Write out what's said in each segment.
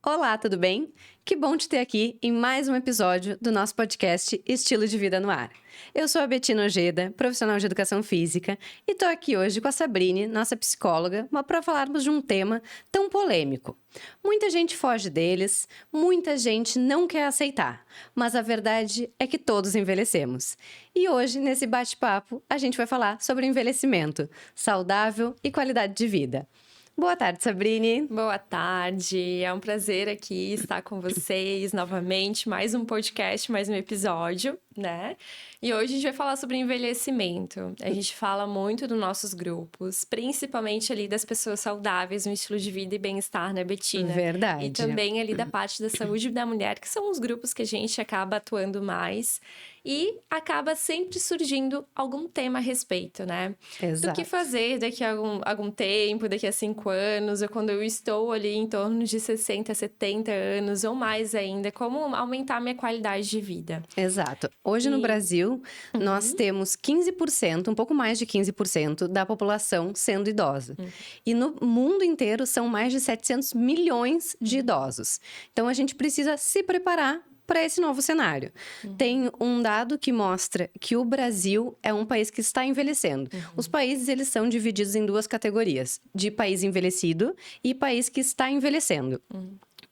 Olá, tudo bem? Que bom te ter aqui em mais um episódio do nosso podcast Estilo de Vida no Ar. Eu sou a Betina Ojeda, profissional de educação física, e estou aqui hoje com a Sabrine, nossa psicóloga, para falarmos de um tema tão polêmico. Muita gente foge deles, muita gente não quer aceitar, mas a verdade é que todos envelhecemos. E hoje, nesse bate-papo, a gente vai falar sobre envelhecimento, saudável e qualidade de vida. Boa tarde, Sabrine. Boa tarde, é um prazer aqui estar com vocês novamente, mais um podcast, mais um episódio, né? E hoje a gente vai falar sobre envelhecimento. A gente fala muito dos nossos grupos, principalmente ali das pessoas saudáveis, no estilo de vida e bem-estar, né, Betina? Verdade. E também ali da parte da saúde da mulher, que são os grupos que a gente acaba atuando mais. E acaba sempre surgindo algum tema a respeito, né? Exato. Do que fazer daqui a algum tempo, daqui a 5 anos, ou quando eu estou ali em torno de 60, 70 anos, ou mais ainda, como aumentar minha qualidade de vida. Exato. Hoje no Brasil, nós temos 15%, um pouco mais de 15% da população sendo idosa. E no mundo inteiro são mais de 700 milhões de idosos. Então a gente precisa se preparar para esse novo cenário. Tem um dado que mostra que o Brasil é um país que está envelhecendo. Os países, eles são divididos em duas categorias, de país envelhecido e país que está envelhecendo.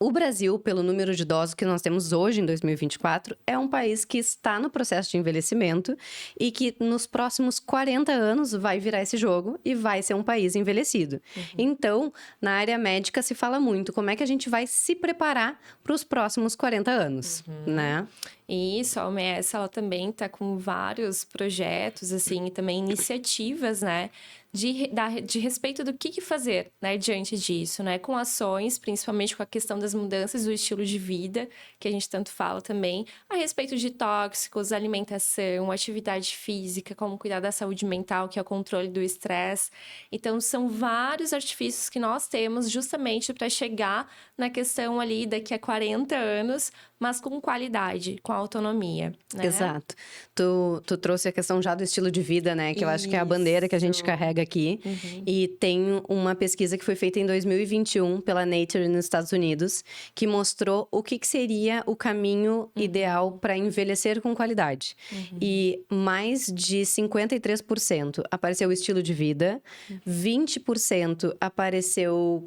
O Brasil, pelo número de idosos que nós temos hoje, em 2024, é um país que está no processo de envelhecimento e que nos próximos 40 anos vai virar esse jogo e vai ser um país envelhecido. Então, na área médica se fala muito como é que a gente vai se preparar para os próximos 40 anos, né? E isso, a OMS, ela também está com vários projetos, assim, e também iniciativas, né, de respeito do que fazer, né, diante disso, né, com ações, principalmente com a questão das mudanças do estilo de vida, que a gente tanto fala também, a respeito de tóxicos, alimentação, atividade física, como cuidar da saúde mental, que é o controle do estresse. Então, são vários artifícios que nós temos justamente para chegar na questão ali daqui a 40 anos, mas com qualidade, com autonomia, né? Exato. Tu trouxe a questão já do estilo de vida, né? Que eu acho que é a bandeira que a gente carrega aqui. E tem uma pesquisa que foi feita em 2021 pela Nature nos Estados Unidos, que mostrou o que seria o caminho ideal para envelhecer com qualidade. E mais de 53% apareceu o estilo de vida, 20% apareceu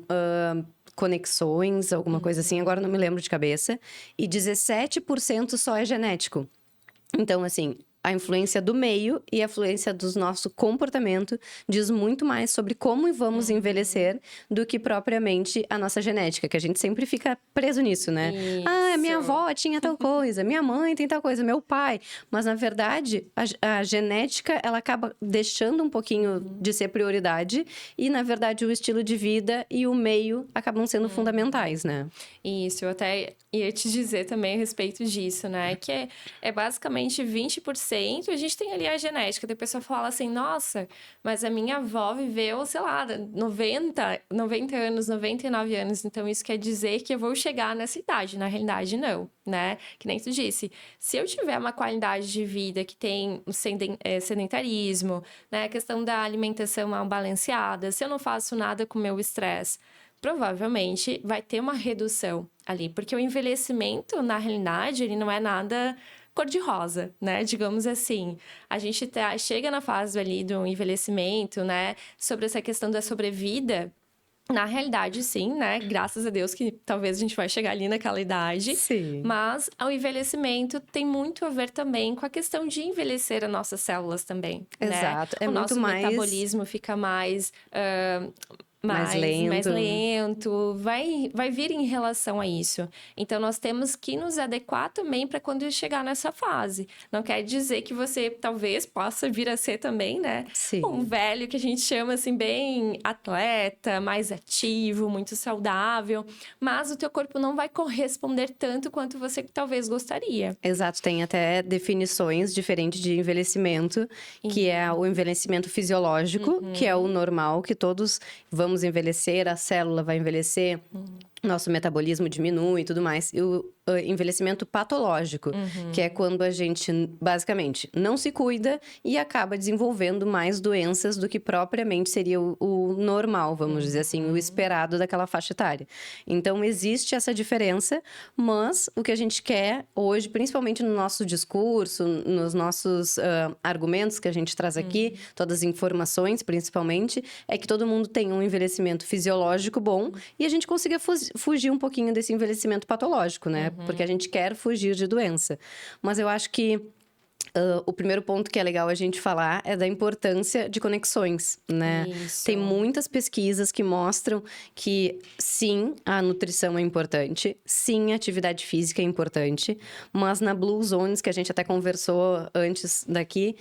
conexões, alguma coisa assim, agora não me lembro de cabeça, e 17% só é genético. Então, assim, a influência do meio e a influência do nosso comportamento diz muito mais sobre como vamos envelhecer do que propriamente a nossa genética, que a gente sempre fica preso nisso, né? Isso. Ah, minha avó tinha tal coisa, minha mãe tem tal coisa, meu pai. Mas, na verdade, a genética, ela acaba deixando um pouquinho de ser prioridade e, na verdade, o estilo de vida e o meio acabam sendo fundamentais, né? Isso, eu até ia te dizer também a respeito disso, né? Que é basicamente 20%, a gente tem ali a genética. Daí a pessoa fala assim, nossa, mas a minha avó viveu, sei lá, 90 anos, 99 anos. Então, isso quer dizer que eu vou chegar nessa idade. Na realidade, não, né? Que nem tu disse. Se eu tiver uma qualidade de vida que tem sedentarismo, né? A questão da alimentação mal balanceada, se eu não faço nada com o meu estresse, provavelmente vai ter uma redução ali, porque o envelhecimento, na realidade, ele não é nada cor-de-rosa, né? Digamos assim. A gente chega na fase ali do envelhecimento, né? Sobre essa questão da sobrevida. Na realidade, sim, né? Graças a Deus que talvez a gente vai chegar ali naquela idade. Sim. Mas o envelhecimento tem muito a ver também com a questão de envelhecer as nossas células também, Exato. né? É o muito nosso mais... metabolismo fica mais mais lento. Vai vir em relação a isso. Então, nós temos que nos adequar também para quando chegar nessa fase. Não quer dizer que você, talvez, possa vir a ser também, né? Sim. Um velho que a gente chama, assim, bem atleta, mais ativo, muito saudável. Mas o teu corpo não vai corresponder tanto quanto você talvez gostaria. Exato, tem até definições diferentes de envelhecimento, que é o envelhecimento fisiológico, que é o normal, que todos vamos envelhecer, a célula vai envelhecer, nosso metabolismo diminui e tudo mais. E o envelhecimento patológico, que é quando a gente, basicamente, não se cuida e acaba desenvolvendo mais doenças do que propriamente seria o normal, vamos dizer assim, o esperado daquela faixa etária. Então, existe essa diferença, mas o que a gente quer hoje, principalmente no nosso discurso, nos nossos argumentos que a gente traz aqui, todas as informações, principalmente, é que todo mundo tenha um envelhecimento fisiológico bom e a gente consiga fugir um pouquinho desse envelhecimento patológico, né? Porque a gente quer fugir de doença. Mas eu acho que o primeiro ponto que é legal a gente falar é da importância de conexões, né? Isso. Tem muitas pesquisas que mostram que, sim, a nutrição é importante, sim, a atividade física é importante, mas na Blue Zones, que a gente até conversou antes daqui,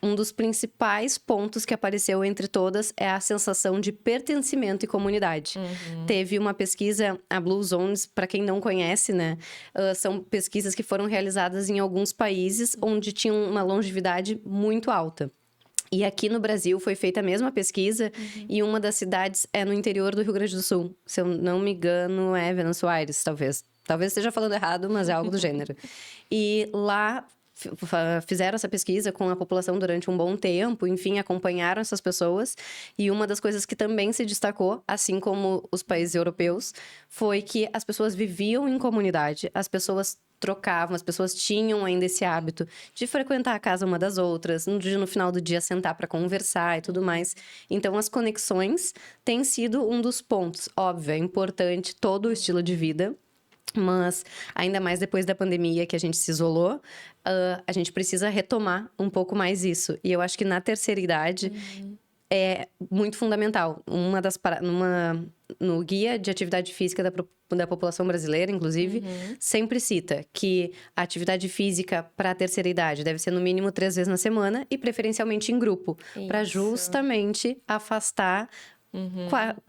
um dos principais pontos que apareceu entre todas é a sensação de pertencimento e comunidade. Teve uma pesquisa, a Blue Zones, para quem não conhece, né? São pesquisas que foram realizadas em alguns países onde tinham uma longevidade muito alta. E aqui no Brasil foi feita a mesma pesquisa e uma das cidades é no interior do Rio Grande do Sul. Se eu não me engano, é Venâncio Aires, talvez. Talvez esteja falando errado, mas é algo do gênero. E lá fizeram essa pesquisa com a população durante um bom tempo, enfim, acompanharam essas pessoas. E uma das coisas que também se destacou, assim como os países europeus, foi que as pessoas viviam em comunidade, as pessoas trocavam, as pessoas tinham ainda esse hábito de frequentar a casa uma das outras, no final do dia sentar para conversar e tudo mais. Então, as conexões têm sido um dos pontos. Óbvio, é importante todo o estilo de vida, mas ainda mais depois da pandemia que a gente se isolou, a gente precisa retomar um pouco mais isso. E eu acho que na terceira idade é muito fundamental. No guia de atividade física da população brasileira, inclusive, sempre cita que a atividade física para a terceira idade deve ser no mínimo 3 vezes na semana e preferencialmente em grupo, para justamente afastar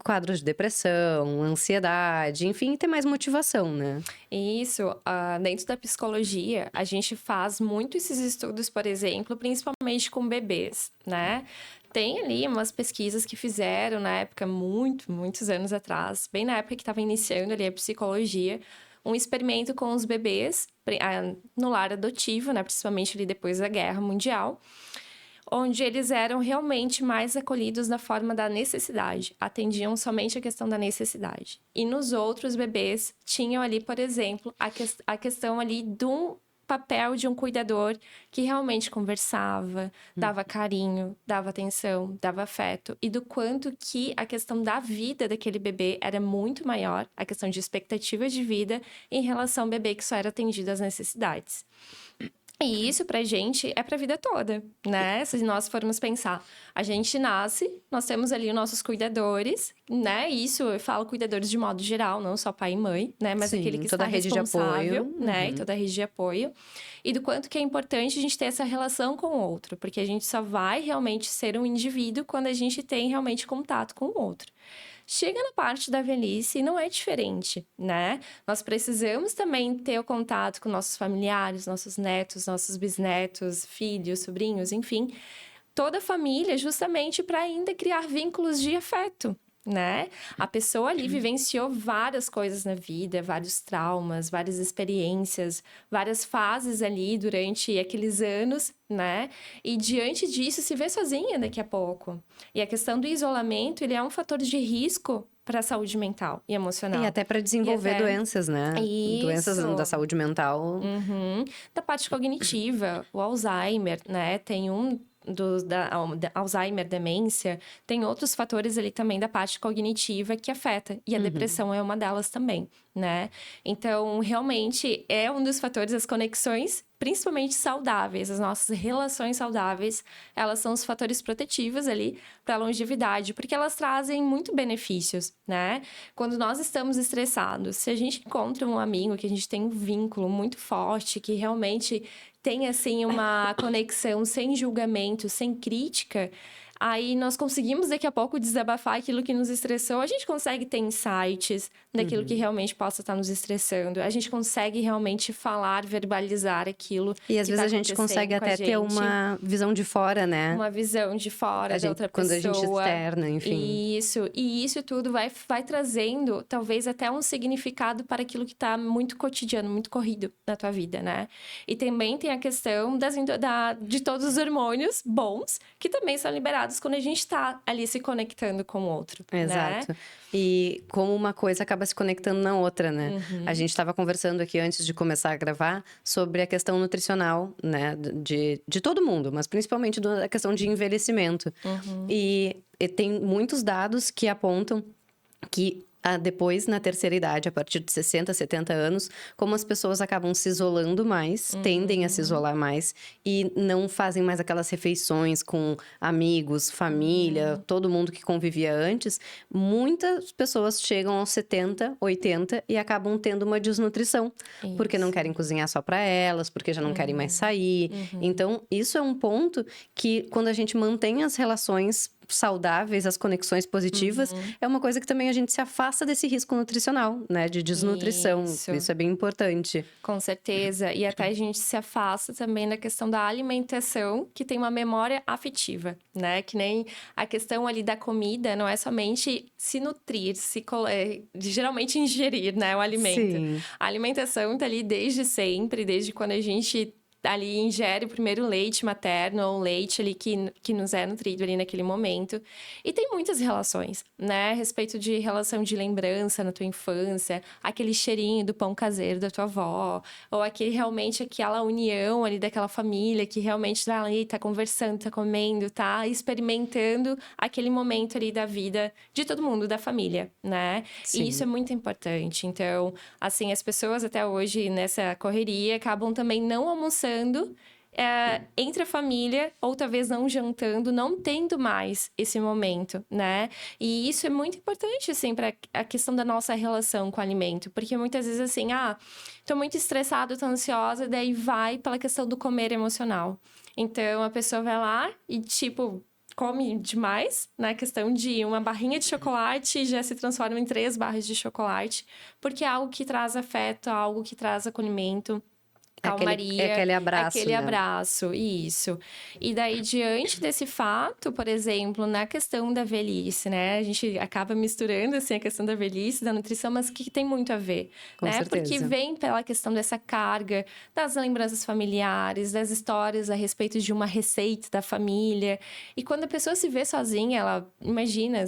quadros de depressão, ansiedade, enfim, ter mais motivação, né? Isso, dentro da psicologia, a gente faz muito esses estudos, por exemplo, principalmente com bebês, né? Tem ali umas pesquisas que fizeram na época, muitos anos atrás, bem na época que estava iniciando ali a psicologia, um experimento com os bebês no lar adotivo, né? Principalmente ali depois da Guerra Mundial, onde eles eram realmente mais acolhidos na forma da necessidade, atendiam somente a questão da necessidade. E nos outros bebês tinham ali, por exemplo, a questão ali do papel de um cuidador que realmente conversava, dava carinho, dava atenção, dava afeto, e do quanto que a questão da vida daquele bebê era muito maior, a questão de expectativa de vida em relação ao bebê que só era atendido às necessidades. E isso pra gente é pra vida toda, né? Se nós formos pensar, a gente nasce, nós temos ali os nossos cuidadores, né? Isso eu falo cuidadores de modo geral, não só pai e mãe, né? Mas Sim, aquele que toda está a rede de responsável, apoio. né? E toda a rede de apoio. E do quanto que é importante a gente ter essa relação com o outro, porque a gente só vai realmente ser um indivíduo quando a gente tem realmente contato com o outro. Chega na parte da velhice e não é diferente, né? Nós precisamos também ter o contato com nossos familiares, nossos netos, nossos bisnetos, filhos, sobrinhos, enfim. Toda a família, justamente para ainda criar vínculos de afeto, né? A pessoa ali vivenciou várias coisas na vida, vários traumas, várias experiências, várias fases ali durante aqueles anos, né? E diante disso se vê sozinha daqui a pouco. E a questão do isolamento, ele é um fator de risco para a saúde mental e emocional. E até para desenvolver doenças, né? Isso. Doenças da saúde mental. Da parte cognitiva, o Alzheimer, né? Tem da Alzheimer, demência, tem outros fatores ali também da parte cognitiva que afeta. E a depressão é uma delas também, né? Então, realmente, é um dos fatores, as conexões, principalmente saudáveis, as nossas relações saudáveis, elas são os fatores protetivos ali para a longevidade, porque elas trazem muito benefícios, né? Quando nós estamos estressados, se a gente encontra um amigo que a gente tem um vínculo muito forte, que realmente tem, assim, uma conexão sem julgamento, sem crítica, Aí nós conseguimos daqui a pouco desabafar aquilo que nos estressou. A gente consegue ter insights daquilo que realmente possa estar nos estressando. A gente consegue realmente falar, verbalizar aquilo. E às vezes a gente consegue até ter uma visão de fora, né? Uma visão de fora da outra quando pessoa. Quando a gente externa, enfim. Isso. E isso tudo vai trazendo, talvez, até um significado para aquilo que está muito cotidiano, muito corrido na tua vida, né? E também tem a questão de todos os hormônios bons, que também são liberados quando a gente está ali se conectando com o outro. Exato. Né? E como uma coisa acaba se conectando na outra, né? A gente estava conversando aqui antes de começar a gravar sobre a questão nutricional, né? De todo mundo, mas principalmente da questão de envelhecimento. E tem muitos dados que apontam que depois, na terceira idade, a partir de 60, 70 anos, como as pessoas acabam se isolando mais, tendem a se isolar mais e não fazem mais aquelas refeições com amigos, família, todo mundo que convivia antes, muitas pessoas chegam aos 70, 80 e acabam tendo uma desnutrição, porque não querem cozinhar só para elas, porque já não querem mais sair. Então, isso é um ponto que, quando a gente mantém as relações saudáveis, as conexões positivas, é uma coisa que também a gente se afasta desse risco nutricional, né? De desnutrição. Isso é bem importante. Com certeza. E até a gente se afasta também da questão da alimentação, que tem uma memória afetiva, né? Que nem a questão ali da comida, não é somente se nutrir, geralmente ingerir, né? O alimento. Sim. A alimentação tá ali desde sempre, desde quando a gente ali ingere o primeiro leite materno ou leite ali que nos é nutrido ali naquele momento. E tem muitas relações, né? A respeito de relação de lembrança na tua infância, aquele cheirinho do pão caseiro da tua avó, ou realmente aquela união ali daquela família que realmente tá ali, tá conversando, tá comendo, tá experimentando aquele momento ali da vida de todo mundo, da família, né? Sim. E isso é muito importante. Então, assim, as pessoas até hoje nessa correria acabam também não almoçando entre a família, ou talvez não jantando, não tendo mais esse momento, né? E isso é muito importante, assim, para a questão da nossa relação com o alimento. Porque muitas vezes, assim, tô muito estressada, tô ansiosa, daí vai pela questão do comer emocional. Então, a pessoa vai lá e, tipo, come demais, na questão de uma barrinha de chocolate já se transforma em 3 barras de chocolate, porque é algo que traz afeto, algo que traz acolhimento, calmaria. Aquele abraço, Aquele né? abraço, isso. E daí, diante desse fato, por exemplo, na questão da velhice, né? A gente acaba misturando, assim, a questão da velhice, da nutrição, mas que tem muito a ver, Com né? certeza. Porque vem pela questão dessa carga, das lembranças familiares, das histórias a respeito de uma receita da família. E quando a pessoa se vê sozinha, ela imagina...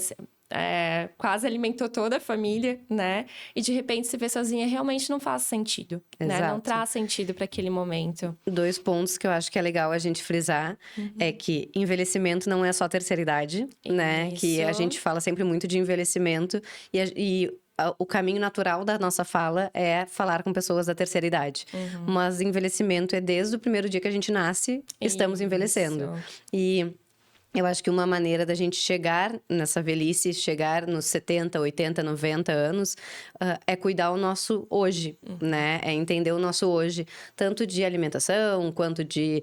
quase alimentou toda a família, né? E de repente se vê sozinha, realmente não faz sentido, né? Não traz sentido para aquele momento. 2 pontos que eu acho que é legal a gente frisar é que envelhecimento não é só terceira idade, né? Que a gente fala sempre muito de envelhecimento e o caminho natural da nossa fala é falar com pessoas da terceira idade. Mas envelhecimento é desde o primeiro dia que a gente nasce, estamos envelhecendo. E eu acho que uma maneira da gente chegar nessa velhice, chegar nos 70, 80, 90 anos, é cuidar o nosso hoje, né? É entender o nosso hoje, tanto de alimentação, quanto de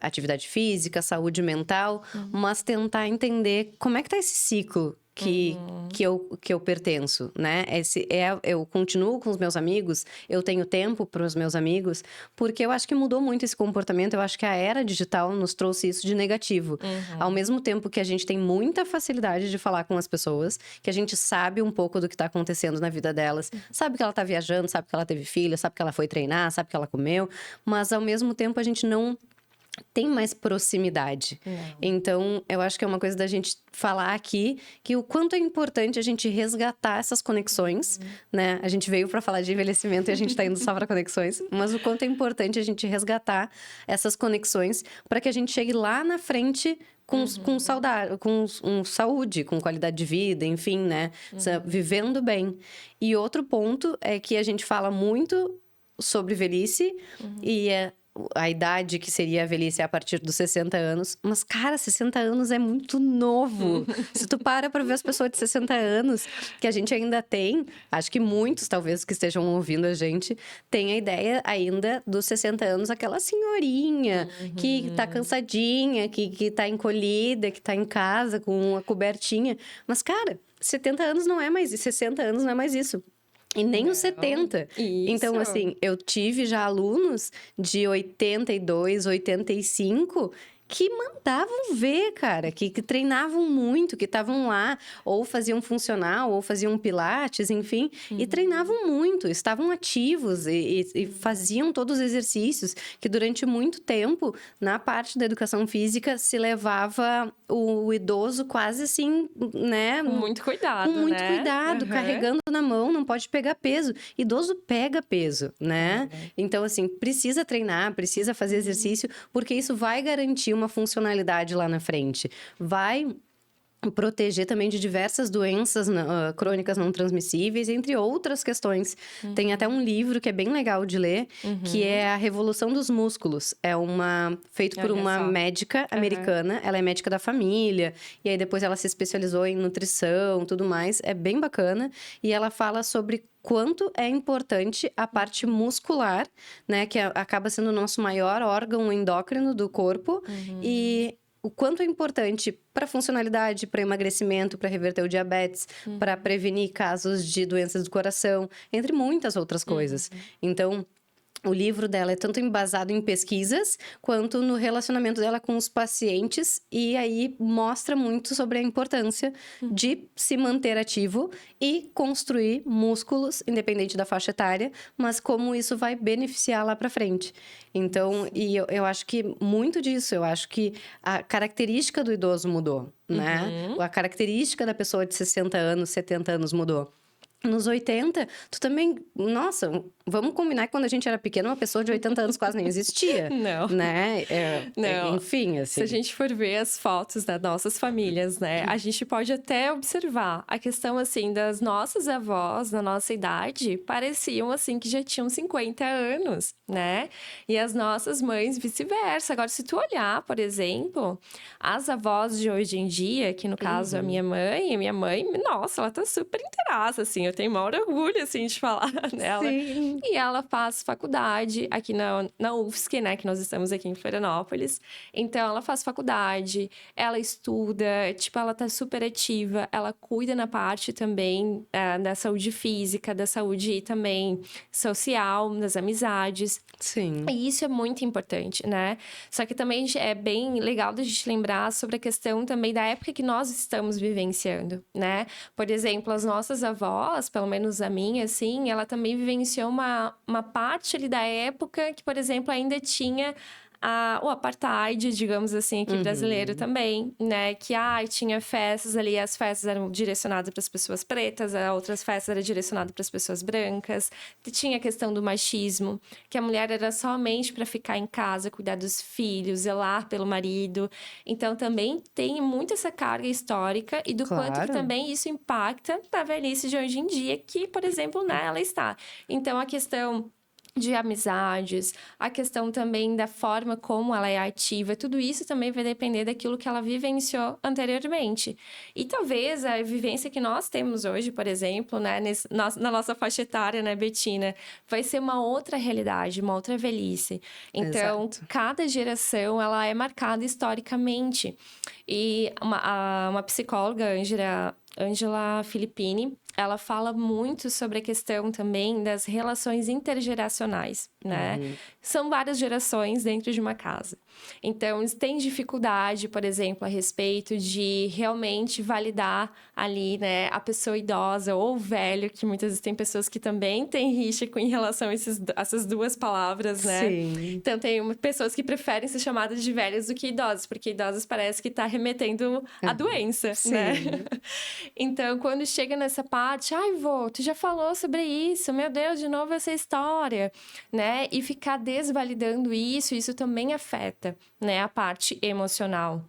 atividade física, saúde mental, mas tentar entender como é que tá esse ciclo que eu pertenço, né? Eu continuo com os meus amigos, eu tenho tempo para os meus amigos, porque eu acho que mudou muito esse comportamento. Eu acho que a era digital nos trouxe isso de negativo. Ao mesmo tempo que a gente tem muita facilidade de falar com as pessoas, que a gente sabe um pouco do que está acontecendo na vida delas, sabe que ela está viajando, sabe que ela teve filho, sabe que ela foi treinar, sabe que ela comeu, mas ao mesmo tempo a gente não tem mais proximidade. Então, eu acho que é uma coisa da gente falar aqui que o quanto é importante a gente resgatar essas conexões, né? A gente veio para falar de envelhecimento e a gente tá indo só para conexões, mas o quanto é importante a gente resgatar essas conexões para que a gente chegue lá na frente com saúde, com qualidade de vida, enfim, né? Vivendo bem. E outro ponto é que a gente fala muito sobre velhice e a idade que seria a velhice é a partir dos 60 anos. Mas, cara, 60 anos é muito novo. Se tu para ver as pessoas de 60 anos, que a gente ainda tem, acho que muitos, talvez, que estejam ouvindo a gente, têm a ideia ainda dos 60 anos, aquela senhorinha que tá cansadinha, que tá encolhida, que tá em casa com a cobertinha. Mas, cara, 70 anos não é mais isso, 60 anos não é mais isso. E nem os 70. Então, assim, eu tive já alunos de 82, 85 que mandavam ver, cara, que treinavam muito, que estavam lá, ou faziam funcional, ou faziam pilates, enfim, e treinavam muito, estavam ativos e faziam todos os exercícios que durante muito tempo, na parte da educação física, se levava o idoso quase assim, né? Com muito cuidado, Com muito né? cuidado, carregando na mão, não pode pegar peso. Idoso pega peso, né? Então, assim, precisa treinar, precisa fazer exercício, porque isso vai garantir uma funcionalidade lá na frente. Vai proteger também de diversas doenças crônicas não transmissíveis, entre outras questões. Tem até um livro que é bem legal de ler, que é A Revolução dos Músculos. É feito por uma médica americana, ela é médica da família, e aí depois ela se especializou em nutrição, tudo mais. É bem bacana, e ela fala sobre quanto é importante a parte muscular, né, que acaba sendo o nosso maior órgão endócrino do corpo, e o quanto é importante para funcionalidade, para emagrecimento, para reverter o diabetes, para prevenir casos de doenças do coração, entre muitas outras coisas. Então, o livro dela é tanto embasado em pesquisas, quanto no relacionamento dela com os pacientes. E aí, mostra muito sobre a importância de se manter ativo e construir músculos, independente da faixa etária. Mas como isso vai beneficiar lá para frente. Então, e eu acho que muito disso, eu acho que a característica do idoso mudou, né? A característica da pessoa de 60 anos, 70 anos mudou. Nos 80, tu também... Nossa, vamos combinar que quando a gente era pequena, uma pessoa de 80 anos quase nem existia. Não. Né? Não. Enfim, assim... Se a gente for ver as fotos das nossas famílias, né? A gente pode até observar a questão, assim, das nossas avós, na nossa idade, pareciam, assim, que já tinham 50 anos, né? E as nossas mães, vice-versa. Agora, se tu olhar, por exemplo, as avós de hoje em dia, que no caso a minha mãe, nossa, ela tá super inteiraça, assim. Eu tenho maior orgulho, assim, de falar dela. Sim. E ela faz faculdade aqui na UFSC, né? Que nós estamos aqui em Florianópolis. Então, ela faz faculdade, ela estuda, tipo, ela tá super ativa. Ela cuida na parte também da saúde física, da saúde também social, das amizades. Sim. E isso é muito importante, né? Só que também é bem legal da gente lembrar sobre a questão também da época que nós estamos vivenciando, né? Por exemplo, as nossas avós, pelo menos a minha, assim, ela também vivenciou uma parte ali da época que, por exemplo, ainda tinha o apartheid, digamos assim, aqui brasileiro também, né? Que, tinha festas ali, as festas eram direcionadas para as pessoas pretas, outras festas eram direcionadas para as pessoas brancas. Tinha a questão do machismo, que a mulher era somente para ficar em casa, cuidar dos filhos, zelar pelo marido. Então, também tem muito essa carga histórica e do quanto que também isso impacta na velhice de hoje em dia, que, por exemplo, né, ela está. Então, a questão de amizades, a questão também da forma como ela é ativa, tudo isso também vai depender daquilo que ela vivenciou anteriormente. E talvez a vivência que nós temos hoje, por exemplo, né, na nossa faixa etária, né, Betina, vai ser uma outra realidade, uma outra velhice. Então, cada geração, ela é marcada historicamente. E uma psicóloga, Angela Filippini, ela fala muito sobre a questão também das relações intergeracionais, né? São várias gerações dentro de uma casa. Então, tem dificuldade, por exemplo, a respeito de realmente validar ali, né, a pessoa idosa ou velho, que muitas vezes tem pessoas que também têm rixa em relação a essas duas palavras, né? Sim. Então, tem pessoas que preferem ser chamadas de velhas do que idosas, porque idosas parece que está remetendo à doença, né? Então, quando chega nessa parte, vô, tu já falou sobre isso, meu Deus, de novo essa história, né? E ficar desvalidando isso também afeta, né, a parte emocional.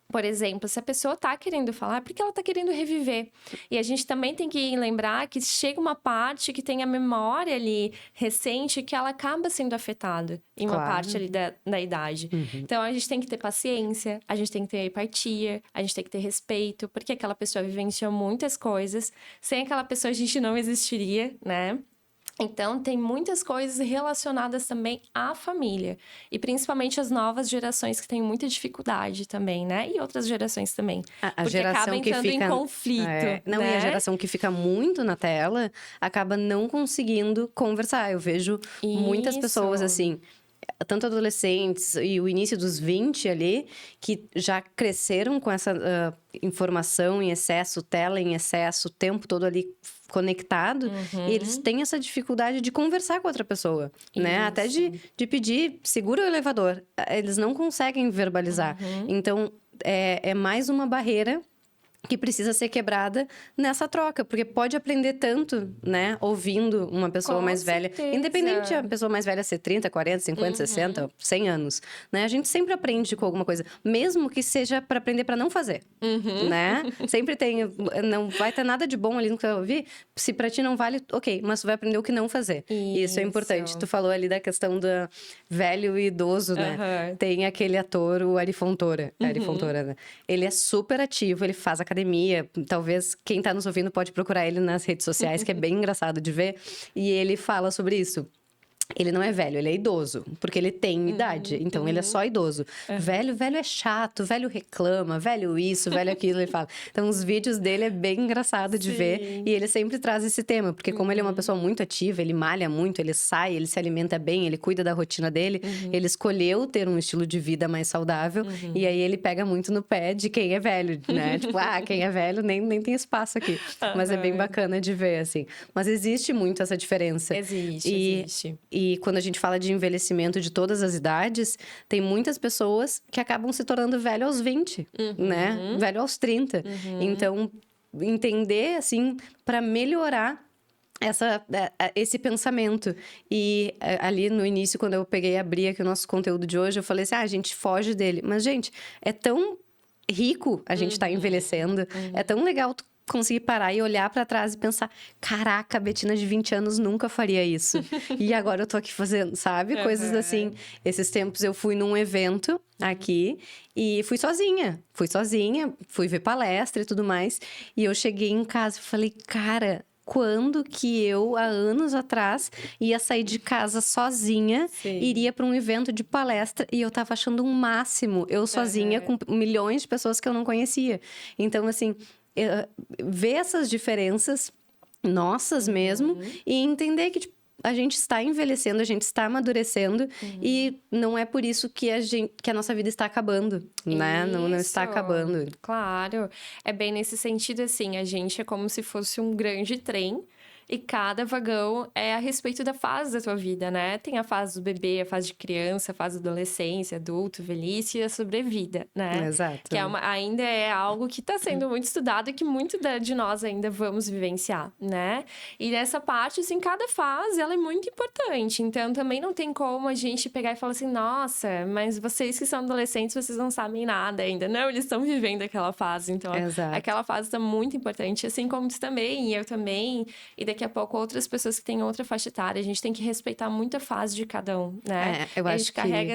Por exemplo, se a pessoa tá querendo falar, é porque ela tá querendo reviver. E a gente também tem que lembrar que chega uma parte que tem a memória ali recente que ela acaba sendo afetada em uma parte ali da idade. Então, a gente tem que ter paciência, a gente tem que ter empatia, a gente tem que ter respeito, porque aquela pessoa vivenciou muitas coisas. Sem aquela pessoa, a gente não existiria, né? Então, tem muitas coisas relacionadas também à família. E principalmente as novas gerações que têm muita dificuldade também, né? E outras gerações também. A porque geração acaba que entrando fica em conflito, Não, né? e a geração que fica muito na tela acaba não conseguindo conversar. Eu vejo muitas pessoas Isso. assim, tanto adolescentes e o início dos 20 ali, que já cresceram com essa informação em excesso, tela em excesso, o tempo todo ali conectado, e eles têm essa dificuldade de conversar com outra pessoa, né? Até de pedir, segura o elevador. Eles não conseguem verbalizar. Então, é mais uma barreira que precisa ser quebrada nessa troca, porque pode aprender tanto, né, ouvindo uma pessoa Com mais velha, certeza. independente de a pessoa mais velha ser 30, 40, 50, 60, 100 anos, né? A gente sempre aprende com alguma coisa, mesmo que seja para aprender para não fazer, né? Sempre tem, não vai ter nada de bom ali no que eu ouvi, se para ti não vale, OK, mas tu vai aprender o que não fazer. Isso é importante. Tu falou ali da questão do velho e idoso, né? Tem aquele ator, o Ari Fontoura, né? Ele é super ativo, ele faz academia. Talvez quem tá nos ouvindo pode procurar ele nas redes sociais, que é bem engraçado de ver. E ele fala sobre isso. Ele não é velho, ele é idoso, porque ele tem idade, então ele é só idoso. Velho é chato, velho reclama, velho isso, velho aquilo, ele fala. Então, os vídeos dele é bem engraçado de ver, e ele sempre traz esse tema, porque como ele é uma pessoa muito ativa, ele malha muito, ele sai, ele se alimenta bem, ele cuida da rotina dele, ele escolheu ter um estilo de vida mais saudável, e aí ele pega muito no pé de quem é velho, né? Tipo, quem é velho nem tem espaço aqui. Mas é bem bacana de ver, assim. Mas existe muito essa diferença. Existe. E quando a gente fala de envelhecimento de todas as idades, tem muitas pessoas que acabam se tornando velho aos 20, né? Velho aos 30. Então, entender, assim, para melhorar esse pensamento. E ali no início, quando eu peguei e abri aqui o nosso conteúdo de hoje, eu falei assim, a gente foge dele. Mas, gente, é tão rico a gente tá envelhecendo. É tão legal tu conseguir parar e olhar pra trás e pensar, caraca, a Betina de 20 anos nunca faria isso. E agora eu tô aqui fazendo, sabe? Coisas assim. Esses tempos eu fui num evento aqui e fui sozinha, fui ver palestra e tudo mais. E eu cheguei em casa e falei, cara, quando que eu, há anos atrás, ia sair de casa sozinha, iria para um evento de palestra e eu tava achando um máximo, eu sozinha com milhões de pessoas que eu não conhecia. Então, assim, ver essas diferenças nossas mesmo e entender que, tipo, a gente está envelhecendo, a gente está amadurecendo e não é por isso que a nossa vida está acabando, né? Não está acabando. Claro. É bem nesse sentido, assim, a gente é como se fosse um grande trem e cada vagão é a respeito da fase da tua vida, né? Tem a fase do bebê, a fase de criança, a fase da adolescência, adulto, velhice e a sobrevida, né? Exato. Que ainda é algo que está sendo muito estudado e que muito de nós ainda vamos vivenciar, né? E nessa parte, assim, cada fase, ela é muito importante. Então, também não tem como a gente pegar e falar assim, nossa, mas vocês que são adolescentes, vocês não sabem nada ainda. Não, eles estão vivendo aquela fase. Então, aquela fase está muito importante, assim como tu também, e eu também, e daqui a pouco outras pessoas que têm outra faixa etária. A gente tem que respeitar muito a fase de cada um, né? Eu a acho gente carrega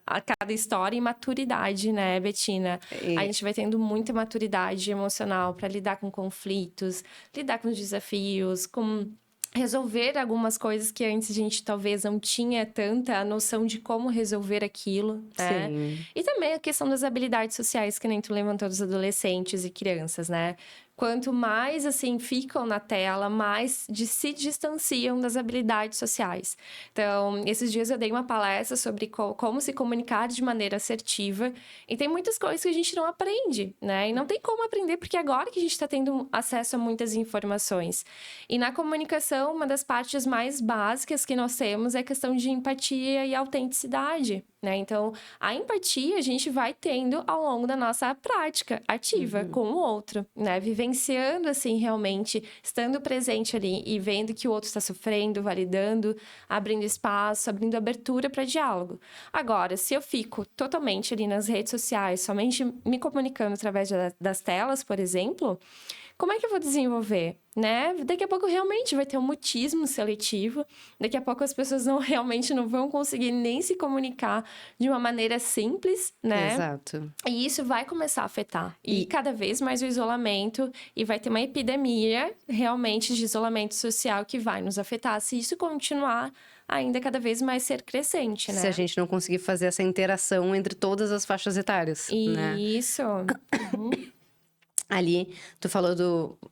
a cada história em maturidade, né, Betina? A gente vai tendo muita maturidade emocional para lidar com conflitos, lidar com desafios, com resolver algumas coisas que antes a gente talvez não tinha tanta noção de como resolver aquilo, né? Sim. E também a questão das habilidades sociais que nem tu levantou dos adolescentes e crianças, né? Quanto mais, assim, ficam na tela, mais se distanciam das habilidades sociais. Então, esses dias eu dei uma palestra sobre como se comunicar de maneira assertiva. E tem muitas coisas que a gente não aprende, né? E não tem como aprender, porque agora que a gente está tendo acesso a muitas informações. E na comunicação, uma das partes mais básicas que nós temos é a questão de empatia e autenticidade, né? Então, a empatia a gente vai tendo ao longo da nossa prática ativa com o outro, né? Vivenciando, assim, realmente, estando presente ali e vendo que o outro está sofrendo, validando, abrindo espaço, abrindo abertura para diálogo. Agora, se eu fico totalmente ali nas redes sociais, somente me comunicando através das telas, por exemplo, como é que eu vou desenvolver, né? Daqui a pouco realmente vai ter um mutismo seletivo, daqui a pouco as pessoas realmente não vão conseguir nem se comunicar de uma maneira simples, né? Exato. E isso vai começar a afetar. E cada vez mais o isolamento, e vai ter uma epidemia realmente de isolamento social que vai nos afetar se isso continuar ainda cada vez mais ser crescente, né? Se a gente não conseguir fazer essa interação entre todas as faixas etárias, né? Isso. Uhum. Ali, tu falou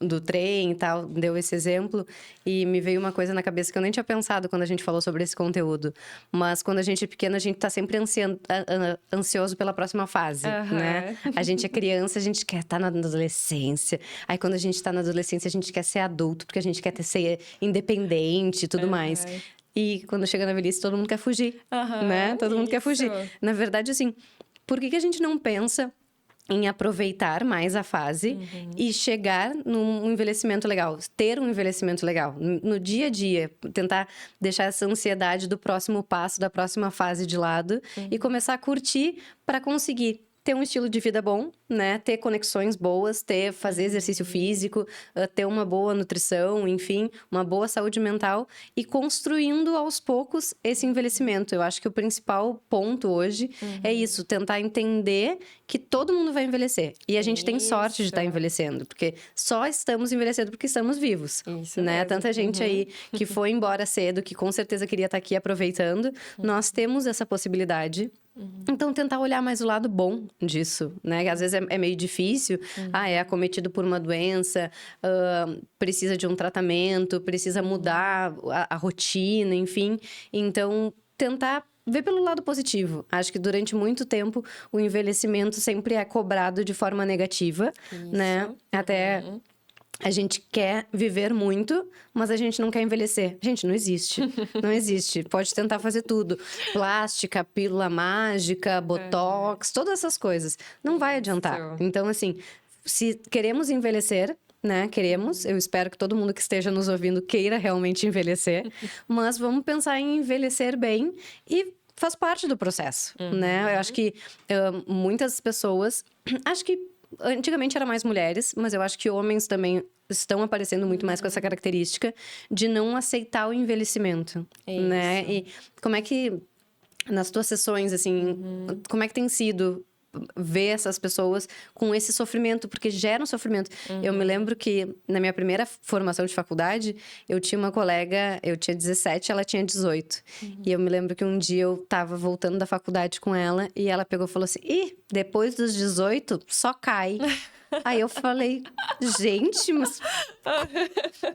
do trem e tal, deu esse exemplo, e me veio uma coisa na cabeça que eu nem tinha pensado quando a gente falou sobre esse conteúdo. Mas quando a gente é pequena, a gente tá sempre ansioso pela próxima fase, né? A gente é criança, a gente quer estar na adolescência. Aí quando a gente tá na adolescência, a gente quer ser adulto, porque a gente quer ser independente e tudo mais. E quando chega na velhice, todo mundo quer fugir, né? Todo mundo quer fugir. Na verdade, assim, por que a gente não pensa em aproveitar mais a fase e chegar num envelhecimento legal, ter um envelhecimento legal no dia a dia, tentar deixar essa ansiedade do próximo passo, da próxima fase de lado e começar a curtir para conseguir ter um estilo de vida bom, né? Ter conexões boas, fazer exercício físico, ter uma boa nutrição, enfim, uma boa saúde mental e construindo aos poucos esse envelhecimento. Eu acho que o principal ponto hoje é isso, tentar entender que todo mundo vai envelhecer. E a gente tem sorte de estar envelhecendo, porque só estamos envelhecendo porque estamos vivos, né? Mesmo. Tanta gente aí que foi embora cedo, que com certeza queria estar aqui aproveitando. Nós temos essa possibilidade. Então, tentar olhar mais o lado bom disso, né? Às vezes é meio difícil. É acometido por uma doença, precisa de um tratamento, precisa mudar a rotina, enfim. Então, tentar ver pelo lado positivo. Acho que durante muito tempo, o envelhecimento sempre é cobrado de forma negativa, né? Até... A gente quer viver muito, mas a gente não quer envelhecer. Gente, não existe. Não existe. Pode tentar fazer tudo. Plástica, pílula mágica, botox, todas essas coisas. Não vai adiantar. Então, assim, se queremos envelhecer, né? Queremos. Eu espero que todo mundo que esteja nos ouvindo queira realmente envelhecer. Mas vamos pensar em envelhecer bem e faz parte do processo, né? Eu acho que muitas pessoas... Acho que antigamente era mais mulheres, mas eu acho que homens também estão aparecendo muito mais com essa característica de não aceitar o envelhecimento, né? E como é que, nas tuas sessões, assim, como é que tem sido ver essas pessoas com esse sofrimento? Porque gera um sofrimento. Eu me lembro que, na minha primeira formação de faculdade, eu tinha uma colega, eu tinha 17, ela tinha 18. E eu me lembro que um dia eu tava voltando da faculdade com ela e ela pegou e falou assim: ih, depois dos 18, só cai. Aí eu falei, gente, mas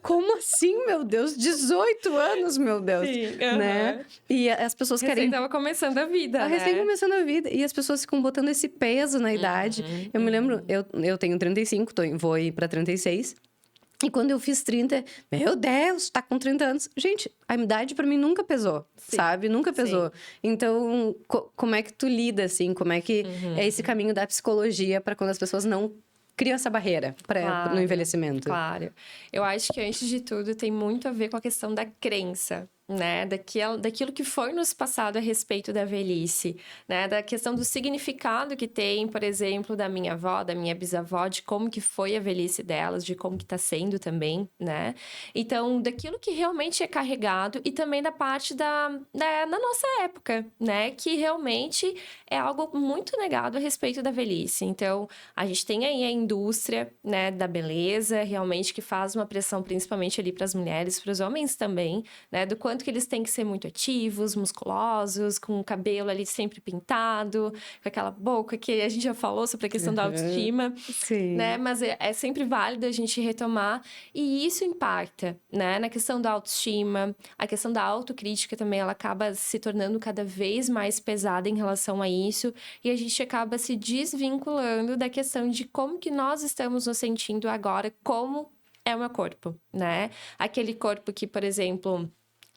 como assim, meu Deus? 18 anos, meu Deus, Sim, né? E as pessoas querem... Recém tava começando a vida, né? Recém começando a vida. E as pessoas ficam botando esse peso na idade. Eu me lembro, eu tenho 35, vou ir pra 36. E quando eu fiz 30, meu Deus, tá com 30 anos. Gente, a idade pra mim nunca pesou, sabe? Nunca pesou. Então, como é que tu lida, assim? Como é que é esse caminho da psicologia pra quando as pessoas não criam essa barreira no envelhecimento? Claro. Eu acho que, antes de tudo, tem muito a ver com a questão da crença, né? Daquilo que foi nos passado a respeito da velhice, né? Da questão do significado que tem, por exemplo, da minha avó, da minha bisavó, de como que foi a velhice delas, de como que tá sendo também, né? Então, daquilo que realmente é carregado e também da parte da nossa época, né? Que realmente é algo muito negado a respeito da velhice. Então, a gente tem aí a indústria, né, da beleza, realmente, que faz uma pressão principalmente ali para as mulheres, para os homens também, né? Do quanto que eles têm que ser muito ativos, musculosos, com o cabelo ali sempre pintado, com aquela boca que a gente já falou sobre a questão da autoestima, né? Mas é sempre válido a gente retomar, e isso impacta, né? Na questão da autoestima, a questão da autocrítica também, ela acaba se tornando cada vez mais pesada em relação a isso, e a gente acaba se desvinculando da questão de como que nós estamos nos sentindo agora, como é o meu corpo, né? Aquele corpo que, por exemplo...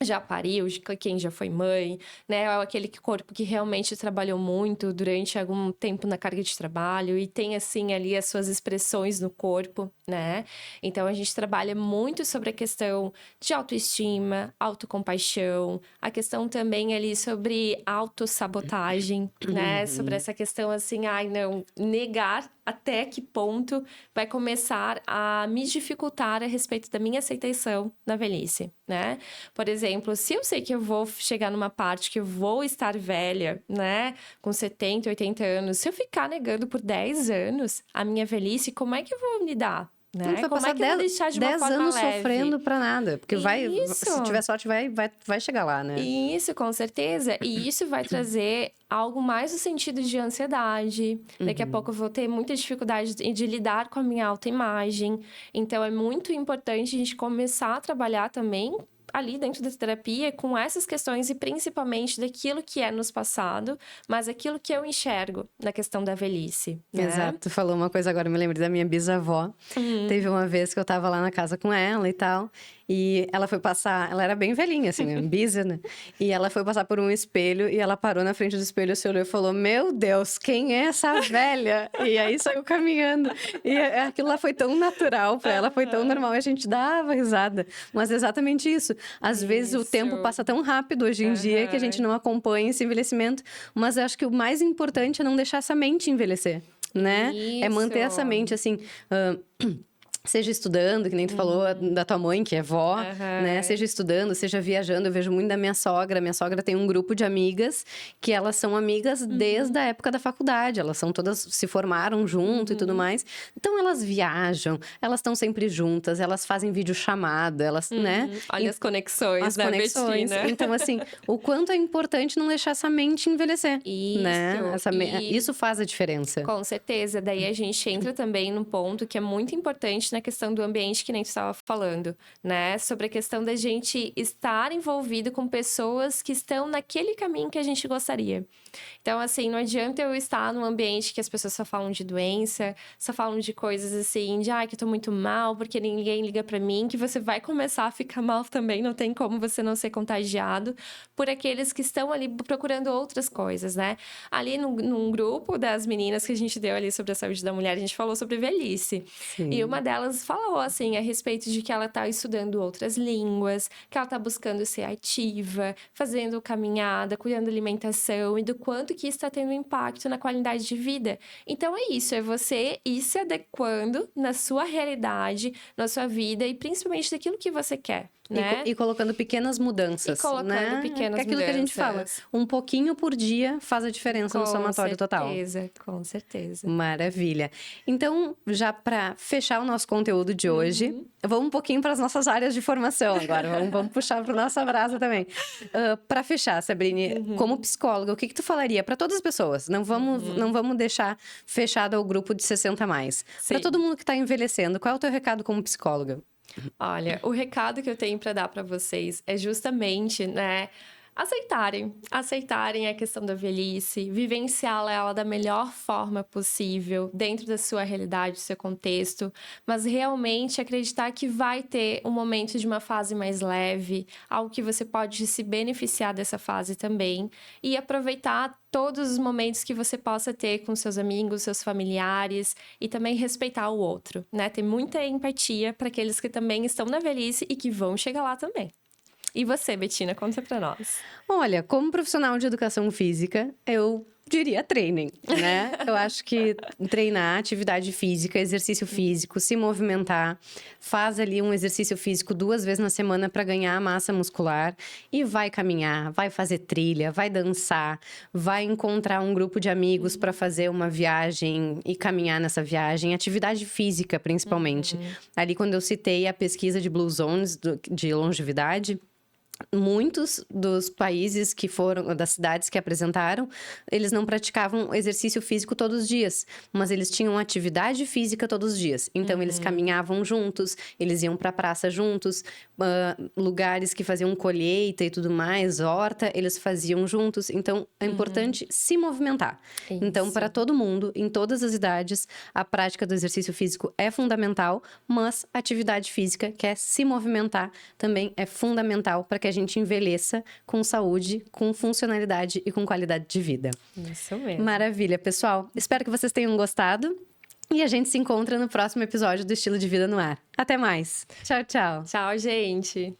já pariu, quem já foi mãe, né? É aquele corpo que realmente trabalhou muito durante algum tempo na carga de trabalho e tem, assim, ali as suas expressões no corpo, né? Então, a gente trabalha muito sobre a questão de autoestima, autocompaixão, a questão também ali sobre autossabotagem, né? Sobre essa questão, assim, ai, não, negar até que ponto vai começar a me dificultar a respeito da minha aceitação na velhice, né? Por exemplo, se eu sei que eu vou chegar numa parte que eu vou estar velha, né? Com 70, 80 anos, se eu ficar negando por 10 anos a minha velhice, como é que eu vou lidar? Não, Né? tu vai Como passar é que eu vou deixar de uma 10 forma anos leve? sofrendo pra nada. Porque Isso. se tiver sorte, vai chegar lá, né? Isso, com certeza. E isso vai trazer algo mais no sentido de ansiedade. Daqui a pouco eu vou ter muita dificuldade de lidar com a minha autoimagem. Então, é muito importante a gente começar a trabalhar também ali dentro da terapia com essas questões e principalmente daquilo que é nos passado, mas aquilo que eu enxergo na questão da velhice, né? Exato, tu falou uma coisa agora, eu me lembro da minha bisavó. Teve uma vez que eu tava lá na casa com ela e tal, e ela foi passar, ela era bem velhinha, assim, né? Bisa, né? E ela foi passar por um espelho e ela parou na frente do espelho, se olhou e falou: Meu Deus, quem é essa velha? E aí saiu caminhando. E aquilo lá foi tão natural pra ela, foi tão normal, e a gente dava risada. Mas é exatamente isso. Às vezes o tempo Isso. passa tão rápido hoje em dia que a gente não acompanha esse envelhecimento, mas eu acho que o mais importante é não deixar essa mente envelhecer, né? É manter Isso. essa mente assim. Seja estudando, que nem tu falou da tua mãe, que é vó, né? Seja estudando, seja viajando. Eu vejo muito da minha sogra. Minha sogra tem um grupo de amigas que elas são amigas desde a época da faculdade. Elas são todas, se formaram junto e tudo mais. Então, elas viajam, elas estão sempre juntas, elas fazem videochamada, elas, né? Olha as conexões, As né, conexões. Bettina? Então, assim, o quanto é importante não deixar essa mente envelhecer, né? Isso. Isso faz a diferença. Com certeza. Daí a gente entra também num ponto que é muito importante na questão do ambiente que nem tu estava falando, né? Sobre a questão da gente estar envolvido com pessoas que estão naquele caminho que a gente gostaria. Então, assim, não adianta eu estar num ambiente que as pessoas só falam de doença, só falam de coisas assim, de que eu tô muito mal, porque ninguém liga pra mim, que você vai começar a ficar mal também, não tem como você não ser contagiado por aqueles que estão ali procurando outras coisas, né? Ali num grupo das meninas que a gente deu ali sobre a saúde da mulher, a gente falou sobre velhice. Sim. E uma delas falou, assim, a respeito de que ela tá estudando outras línguas, que ela tá buscando ser ativa, fazendo caminhada, cuidando da alimentação e do quanto que isso está tendo impacto na qualidade de vida. Então, é isso, é você ir se adequando na sua realidade, na sua vida e principalmente daquilo que você quer, né? E colocando pequenas mudanças, E colocando né? pequenas É aquilo que a gente fala, mudanças. um pouquinho por dia faz a diferença no somatório total. Com certeza. Maravilha. Então, já para fechar o nosso conteúdo de hoje, vamos um pouquinho para as nossas áreas de formação agora. Vamos puxar para o nosso abraço também. Para fechar, Sabrine, como psicóloga, o que tu falaria para todas as pessoas? Não vamos deixar fechado ao grupo de 60 a mais. Para todo mundo que está envelhecendo, qual é o teu recado como psicóloga? Olha, o recado que eu tenho para dar para vocês é justamente, né, aceitarem a questão da velhice, vivenciá-la ela da melhor forma possível, dentro da sua realidade, do seu contexto, mas realmente acreditar que vai ter um momento de uma fase mais leve, algo que você pode se beneficiar dessa fase também, e aproveitar todos os momentos que você possa ter com seus amigos, seus familiares, e também respeitar o outro, né? Ter muita empatia para aqueles que também estão na velhice e que vão chegar lá também. E você, Bettina, conta pra nós. Olha, como profissional de educação física, eu diria treinem, né? Eu acho que treinar, atividade física, exercício físico, se movimentar, faz ali um exercício físico 2 vezes na semana para ganhar massa muscular e vai caminhar, vai fazer trilha, vai dançar, vai encontrar um grupo de amigos para fazer uma viagem e caminhar nessa viagem, atividade física principalmente. Ali quando eu citei a pesquisa de Blue Zones de longevidade, muitos dos países que foram, das cidades que apresentaram, eles não praticavam exercício físico todos os dias, mas eles tinham atividade física todos os dias. Então, eles caminhavam juntos, eles iam pra praça juntos, lugares que faziam colheita e tudo mais, horta, eles faziam juntos. Então, é importante se movimentar. Isso. Então, para todo mundo, em todas as idades, a prática do exercício físico é fundamental, mas a atividade física, que é se movimentar, também é fundamental para que a a gente envelheça com saúde, com funcionalidade e com qualidade de vida. Isso mesmo. Maravilha, pessoal. Espero que vocês tenham gostado. E a gente se encontra no próximo episódio do Estilo de Vida no Ar. Até mais. Tchau, tchau. Tchau, gente.